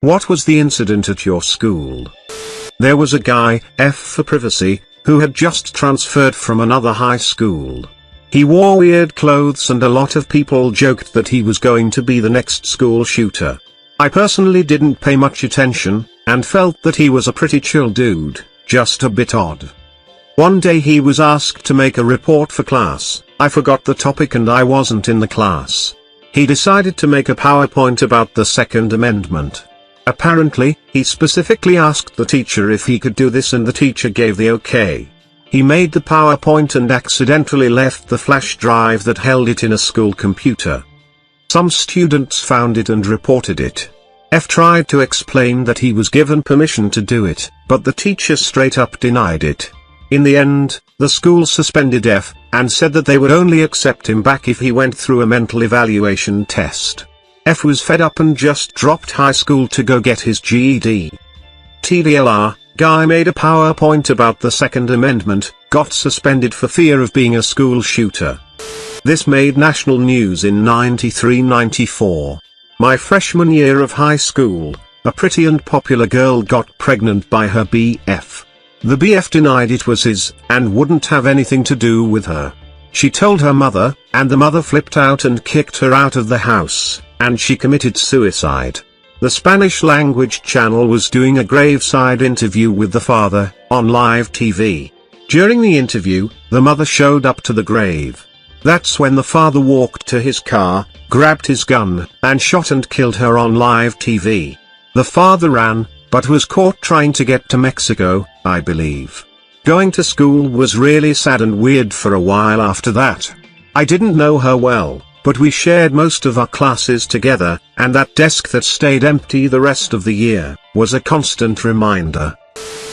What was the incident at your school? There was a guy, F for privacy, who had just transferred from another high school. He wore weird clothes and a lot of people joked that he was going to be the next school shooter. I personally didn't pay much attention, and felt that he was a pretty chill dude, just a bit odd. One day he was asked to make a report for class. I forgot the topic and I wasn't in the class. He decided to make a PowerPoint about the Second Amendment. Apparently, he specifically asked the teacher if he could do this and the teacher gave the okay. He made the PowerPoint and accidentally left the flash drive that held it in a school computer. Some students found it and reported it. F tried to explain that he was given permission to do it, but the teacher straight up denied it. In the end, the school suspended F, and said that they would only accept him back if he went through a mental evaluation test. F was fed up and just dropped high school to go get his GED. TLDR, guy made a PowerPoint about the Second Amendment, got suspended for fear of being a school shooter. This made national news in 93-94. My freshman year of high school, a pretty and popular girl got pregnant by her BF. The BF denied it was his, and wouldn't have anything to do with her. She told her mother, and the mother flipped out and kicked her out of the house, and she committed suicide. The Spanish language channel was doing a graveside interview with the father, on live TV. During the interview, the mother showed up to the grave. That's when the father walked to his car, grabbed his gun, and shot and killed her on live TV. The father ran, but was caught trying to get to Mexico, I believe. Going to school was really sad and weird for a while after that. I didn't know her well, but we shared most of our classes together, and that desk that stayed empty the rest of the year, was a constant reminder.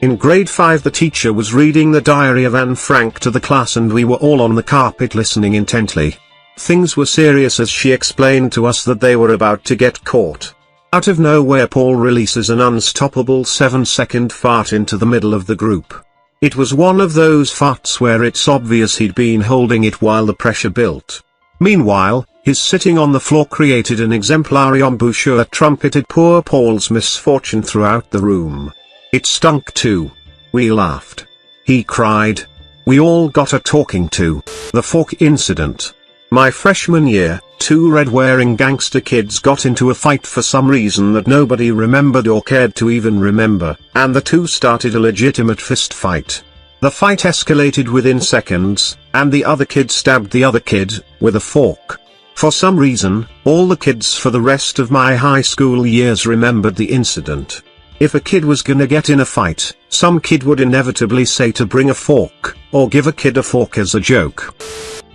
In grade 5 the teacher was reading the diary of Anne Frank to the class and we were all on the carpet listening intently. Things were serious as she explained to us that they were about to get caught. Out of nowhere Paul releases an unstoppable 7-second fart into the middle of the group. It was one of those farts where it's obvious he'd been holding it while the pressure built. Meanwhile, his sitting on the floor created an exemplary embouchure that trumpeted poor Paul's misfortune throughout the room. It stunk too. We laughed. He cried. We all got a talking to. The fork incident. My freshman year, 2 red-wearing gangster kids got into a fight for some reason that nobody remembered or cared to even remember, and the 2 started a legitimate fist fight. The fight escalated within seconds, and the other kid stabbed the other kid, with a fork. For some reason, all the kids for the rest of my high school years remembered the incident. If a kid was gonna get in a fight, some kid would inevitably say to bring a fork, or give a kid a fork as a joke.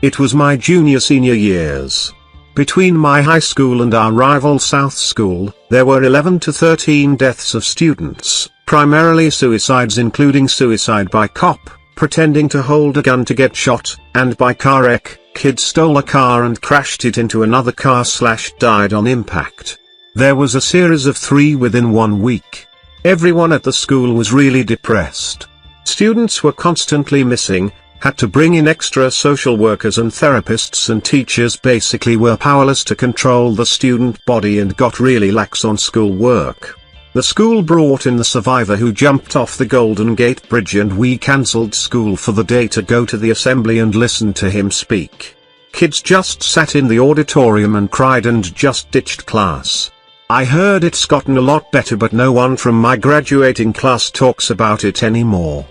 It was my junior-senior years. Between my high school and our rival South School, there were 11 to 13 deaths of students, primarily suicides including suicide by cop, pretending to hold a gun to get shot, and by car wreck, kid stole a car and crashed it into another car / died on impact. There was a series of 3 within 1 week. Everyone at the school was really depressed. Students were constantly missing, had to bring in extra social workers and therapists, and teachers basically were powerless to control the student body and got really lax on school work. The school brought in the survivor who jumped off the Golden Gate Bridge and we cancelled school for the day to go to the assembly and listen to him speak. Kids just sat in the auditorium and cried and just ditched class. I heard it's gotten a lot better, but no one from my graduating class talks about it anymore.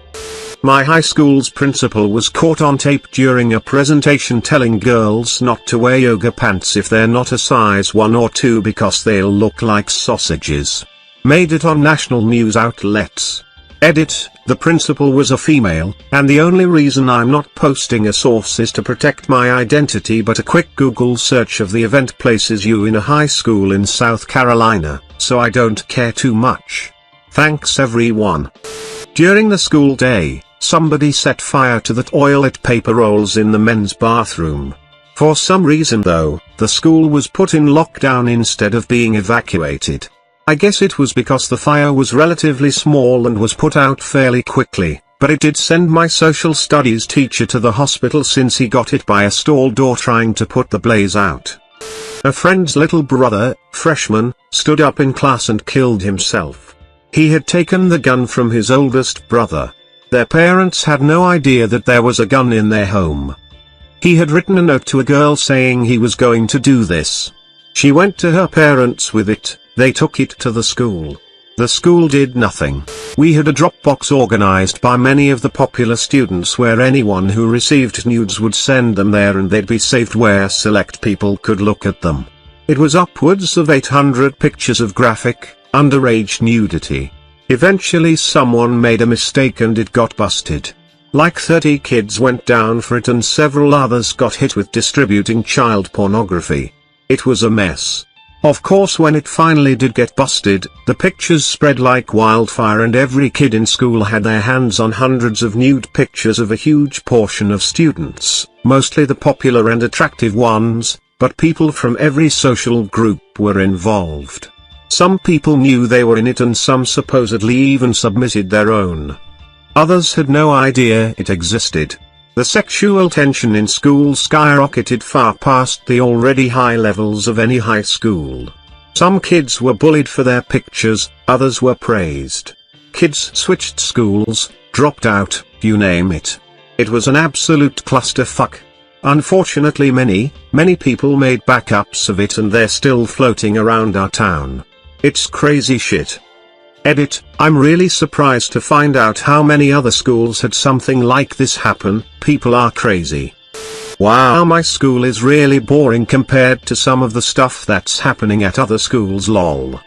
My high school's principal was caught on tape during a presentation telling girls not to wear yoga pants if they're not a size 1 or 2 because they'll look like sausages. Made it on national news outlets. Edit, the principal was a female, and the only reason I'm not posting a source is to protect my identity, but a quick Google search of the event places you in a high school in South Carolina, so I don't care too much. Thanks everyone. During the school day, somebody set fire to the toilet paper rolls in the men's bathroom. For some reason though, the school was put in lockdown instead of being evacuated. I guess it was because the fire was relatively small and was put out fairly quickly, but it did send my social studies teacher to the hospital since he got hit by a stall door trying to put the blaze out. A friend's little brother, freshman, stood up in class and killed himself. He had taken the gun from his oldest brother. Their parents had no idea that there was a gun in their home. He had written a note to a girl saying he was going to do this. She went to her parents with it, they took it to the school. The school did nothing. We had a Dropbox organized by many of the popular students where anyone who received nudes would send them there and they'd be saved where select people could look at them. It was upwards of 800 pictures of graphic, underage nudity. Eventually someone made a mistake and it got busted. Like 30 kids went down for it and several others got hit with distributing child pornography. It was a mess. Of course when it finally did get busted, the pictures spread like wildfire and every kid in school had their hands on hundreds of nude pictures of a huge portion of students, mostly the popular and attractive ones, but people from every social group were involved. Some people knew they were in it and some supposedly even submitted their own. Others had no idea it existed. The sexual tension in school skyrocketed far past the already high levels of any high school. Some kids were bullied for their pictures, others were praised. Kids switched schools, dropped out, you name it. It was an absolute clusterfuck. Unfortunately many people made backups of it and they're still floating around our town. It's crazy shit. Edit, I'm really surprised to find out how many other schools had something like this happen. People are crazy. Wow, my school is really boring compared to some of the stuff that's happening at other schools lol.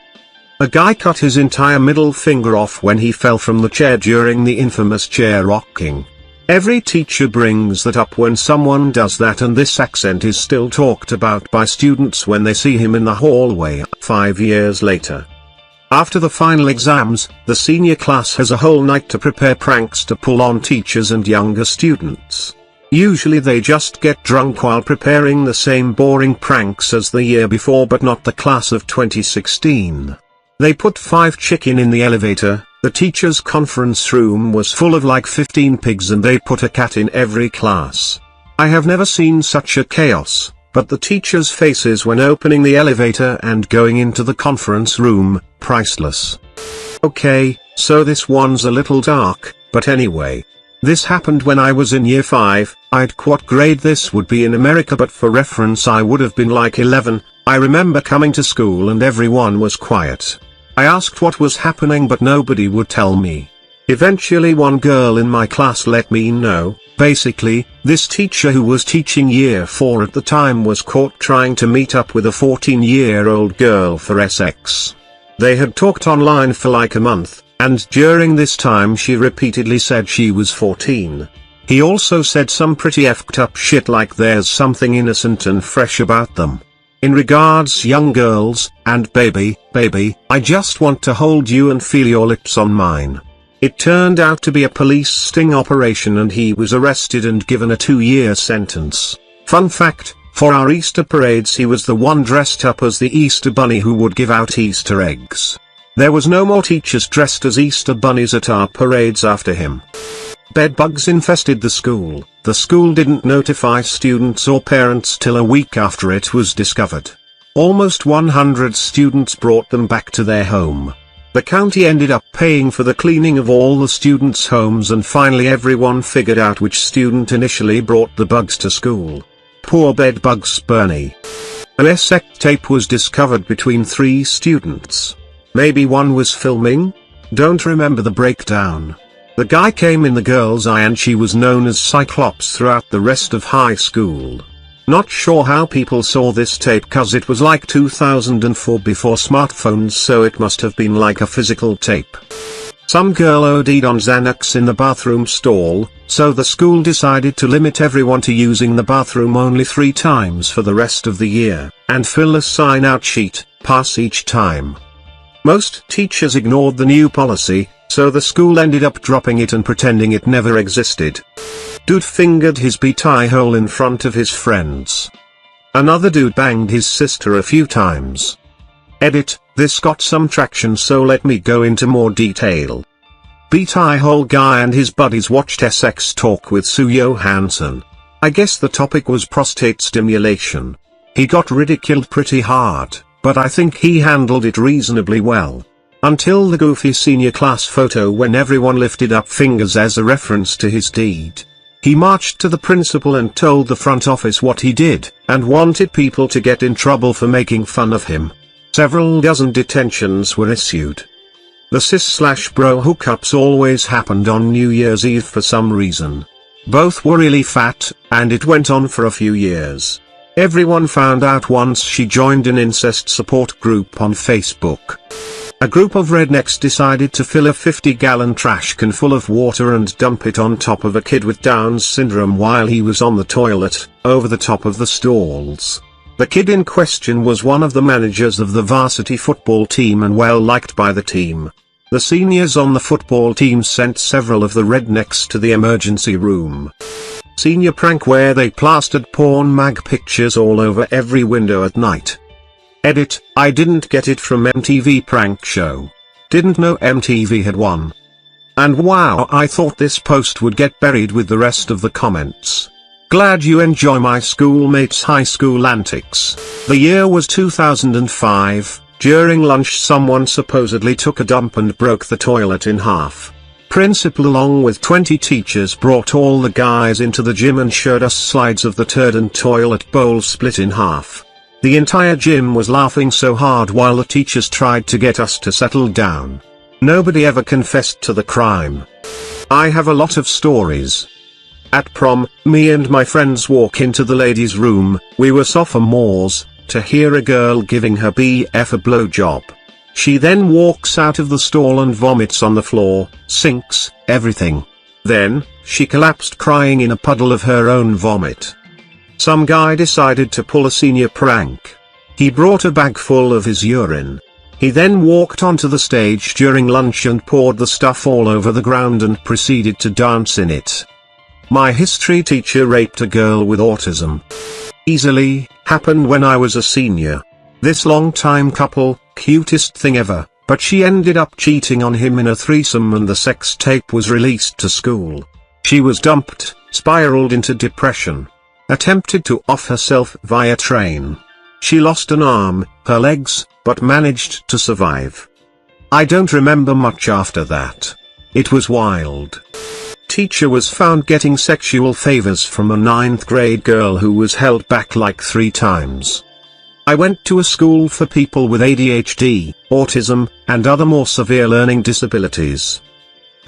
A guy cut his entire middle finger off when he fell from the chair during the infamous chair rocking. Every teacher brings that up when someone does that and this accent is still talked about by students when they see him in the hallway 5 years later. After the final exams, the senior class has a whole night to prepare pranks to pull on teachers and younger students. Usually they just get drunk while preparing the same boring pranks as the year before but not the class of 2016. They put 5 chicken in the elevator, the teacher's conference room was full of like 15 pigs and they put a cat in every class. I have never seen such a chaos. But the teachers' faces when opening the elevator and going into the conference room, priceless. Okay, so this one's a little dark, but anyway. This happened when I was in year 5, I'd what grade this would be in America but for reference I would have been like 11, I remember coming to school and everyone was quiet. I asked what was happening but nobody would tell me. Eventually one girl in my class let me know. Basically, this teacher who was teaching year 4 at the time was caught trying to meet up with a 14-year-old girl for sex. They had talked online for like a month, and during this time she repeatedly said she was 14. He also said some pretty effed up shit like there's something innocent and fresh about them. In regards young girls, and baby, I just want to hold you and feel your lips on mine. It turned out to be a police sting operation and he was arrested and given a 2-year sentence. Fun fact, for our Easter parades he was the one dressed up as the Easter bunny who would give out Easter eggs. There was no more teachers dressed as Easter bunnies at our parades after him. Bedbugs infested the school. The school didn't notify students or parents till a week after it was discovered. Almost 100 students brought them back to their home. The county ended up paying for the cleaning of all the students' homes and finally everyone figured out which student initially brought the bugs to school. Poor bedbugs Bernie. A sex tape was discovered between 3 students. Maybe one was filming? Don't remember the breakdown. The guy came in the girl's eye and she was known as Cyclops throughout the rest of high school. Not sure how people saw this tape cause it was like 2004 before smartphones so it must have been like a physical tape. Some girl OD'd on Xanax in the bathroom stall, so the school decided to limit everyone to using the bathroom only 3 times for the rest of the year, and fill a sign-out sheet, pass each time. Most teachers ignored the new policy, so the school ended up dropping it and pretending it never existed. Dude fingered his BT hole in front of his friends. Another dude banged his sister a few times. Edit, this got some traction so let me go into more detail. BT hole guy and his buddies watched sex talk with Sue Johansson. I guess the topic was prostate stimulation. He got ridiculed pretty hard, but I think he handled it reasonably well. Until the goofy senior class photo when everyone lifted up fingers as a reference to his deed. He marched to the principal and told the front office what he did, and wanted people to get in trouble for making fun of him. Several dozen detentions were issued. The sis/bro hookups always happened on New Year's Eve for some reason. Both were really fat, and it went on for a few years. Everyone found out once she joined an incest support group on Facebook. A group of rednecks decided to fill a 50-gallon trash can full of water and dump it on top of a kid with Down syndrome while he was on the toilet, over the top of the stalls. The kid in question was one of the managers of the varsity football team and well liked by the team. The seniors on the football team sent several of the rednecks to the emergency room. Senior prank where they plastered porn mag pictures all over every window at night. Edit, I didn't get it from MTV prank show. Didn't know MTV had one. And wow, I thought this post would get buried with the rest of the comments. Glad you enjoy my schoolmates' high school antics. The year was 2005, during lunch someone supposedly took a dump and broke the toilet in half. Principal along with 20 teachers brought all the guys into the gym and showed us slides of the turd and toilet bowl split in half. The entire gym was laughing so hard while the teachers tried to get us to settle down. Nobody ever confessed to the crime. I have a lot of stories. At prom, me and my friends walk into the ladies' room, we were sophomores, to hear a girl giving her BF a blowjob. She then walks out of the stall and vomits on the floor, sinks, everything. Then, she collapsed crying in a puddle of her own vomit. Some guy decided to pull a senior prank. He brought a bag full of his urine. He then walked onto the stage during lunch and poured the stuff all over the ground and proceeded to dance in it. My history teacher raped a girl with autism. Easily, happened when I was a senior. This long-time couple, cutest thing ever, but she ended up cheating on him in a threesome and the sex tape was released to school. She was dumped, spiraled into depression. Attempted to off herself via train. She lost an arm, her legs, but managed to survive. I don't remember much after that. It was wild. Teacher was found getting sexual favors from a 9th grade girl who was held back like 3 times. I went to a school for people with ADHD, autism, and other more severe learning disabilities.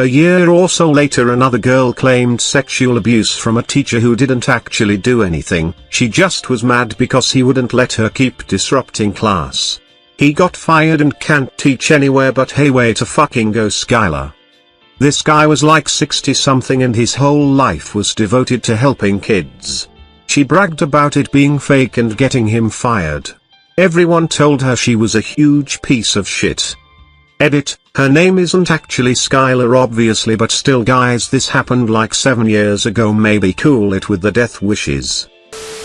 A year or so later another girl claimed sexual abuse from a teacher who didn't actually do anything, she just was mad because he wouldn't let her keep disrupting class. He got fired and can't teach anywhere but hey way to fucking go Skylar. This guy was like 60-something and his whole life was devoted to helping kids. She bragged about it being fake and getting him fired. Everyone told her she was a huge piece of shit. Edit, her name isn't actually Skylar obviously but still guys this happened like 7 years ago maybe cool it with the death wishes.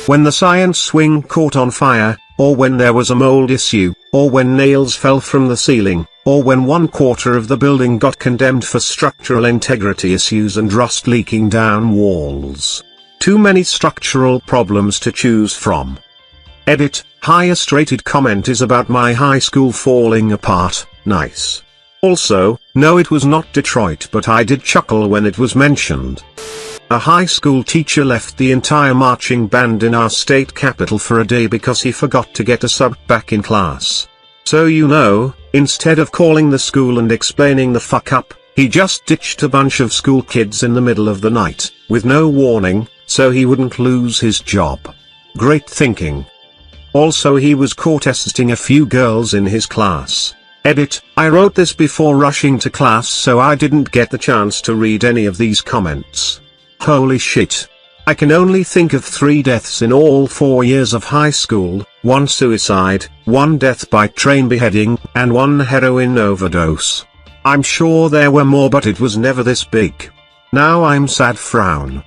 When the science wing caught on fire, or when there was a mold issue, or when nails fell from the ceiling, or when 1/4 of the building got condemned for structural integrity issues and rust leaking down walls. Too many structural problems to choose from. Edit, highest rated comment is about my high school falling apart, nice. Also, no it was not Detroit but I did chuckle when it was mentioned. A high school teacher left the entire marching band in our state capital for a day because he forgot to get a sub back in class. So you know, instead of calling the school and explaining the fuck up, he just ditched a bunch of school kids in the middle of the night, with no warning, so he wouldn't lose his job. Great thinking. Also he was caught testing a few girls in his class. Edit, I wrote this before rushing to class so I didn't get the chance to read any of these comments. Holy shit. I can only think of 3 deaths in all 4 years of high school, 1 suicide, 1 death by train beheading, and 1 heroin overdose. I'm sure there were more but it was never this big. Now I'm sad frown.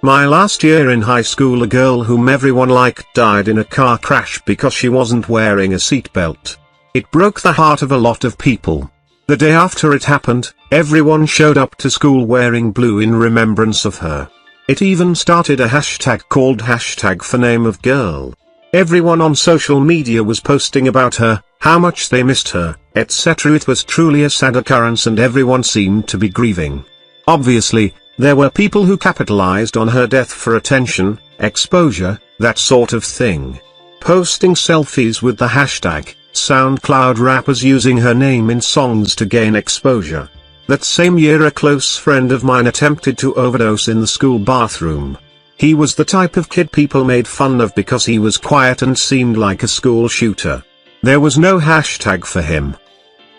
My last year in high school a girl whom everyone liked died in a car crash because she wasn't wearing a seatbelt. It broke the heart of a lot of people. The day after it happened, everyone showed up to school wearing blue in remembrance of her. It even started a hashtag called #ForNameOfGirl. Everyone on social media was posting about her, how much they missed her, etc. It was truly a sad occurrence and everyone seemed to be grieving. Obviously, there were people who capitalized on her death for attention, exposure, that sort of thing. Posting selfies with the hashtag, SoundCloud rappers using her name in songs to gain exposure. That same year a close friend of mine attempted to overdose in the school bathroom. He was the type of kid people made fun of because he was quiet and seemed like a school shooter. There was no hashtag for him.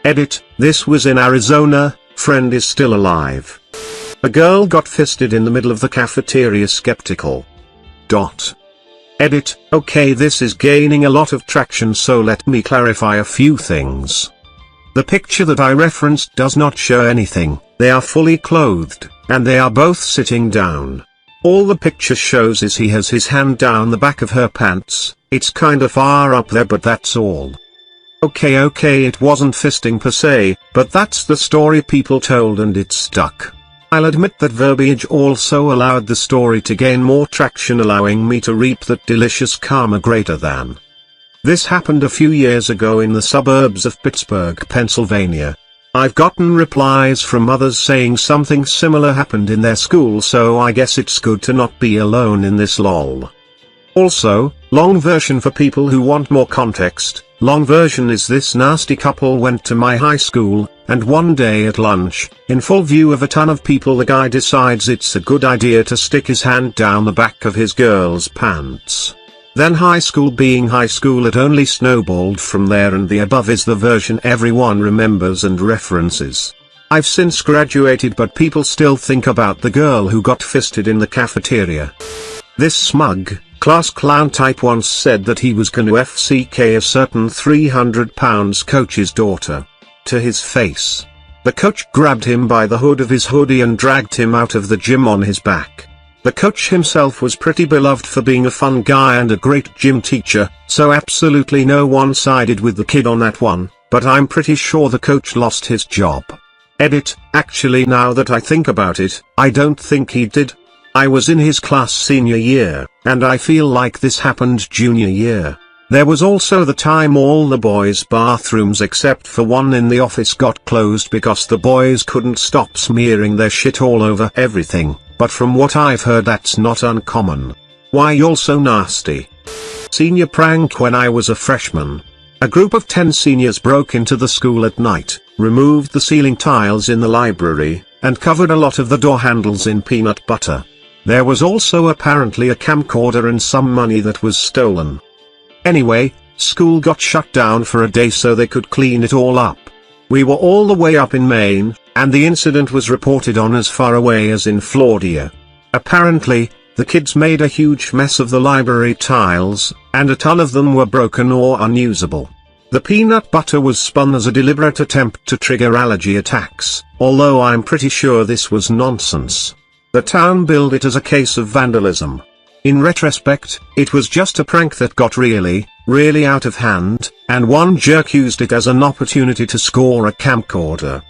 Edit, this was in Arizona, friend is still alive. A girl got fisted in the middle of the cafeteria skeptical. Edit, okay, this is gaining a lot of traction, so let me clarify a few things. The picture that I referenced does not show anything, they are fully clothed, and they are both sitting down. All the picture shows is he has his hand down the back of her pants, it's kinda far up there but that's all. Okay, it wasn't fisting per se, but that's the story people told and it stuck. I'll admit that verbiage also allowed the story to gain more traction, allowing me to reap that delicious karma greater than. This happened a few years ago in the suburbs of Pittsburgh, Pennsylvania. I've gotten replies from others saying something similar happened in their school, so I guess it's good to not be alone in this lol. Also, long version for people who want more context, long version is this nasty couple went to my high school, and one day at lunch, in full view of a ton of people, the guy decides it's a good idea to stick his hand down the back of his girl's pants. Then high school being high school, it only snowballed from there, and the above is the version everyone remembers and references. I've since graduated, but people still think about the girl who got fisted in the cafeteria. This smug, class clown type once said that he was gonna FCK a certain 300-pound coach's daughter. To his face. The coach grabbed him by the hood of his hoodie and dragged him out of the gym on his back. The coach himself was pretty beloved for being a fun guy and a great gym teacher, so absolutely no one sided with the kid on that one, but I'm pretty sure the coach lost his job. Edit, actually now that I think about it, I don't think he did. I was in his class senior year, and I feel like this happened junior year. There was also the time all the boys' bathrooms except for one in the office got closed because the boys couldn't stop smearing their shit all over everything, but from what I've heard that's not uncommon. Why y'all so nasty? Senior prank when I was a freshman. A group of 10 seniors broke into the school at night, removed the ceiling tiles in the library, and covered a lot of the door handles in peanut butter. There was also apparently a camcorder and some money that was stolen. Anyway, school got shut down for a day so they could clean it all up. We were all the way up in Maine, and the incident was reported on as far away as in Florida. Apparently, the kids made a huge mess of the library tiles, and a ton of them were broken or unusable. The peanut butter was spun as a deliberate attempt to trigger allergy attacks, although I'm pretty sure this was nonsense. The town billed it as a case of vandalism. In retrospect, it was just a prank that got really out of hand, and one jerk used it as an opportunity to score a camcorder.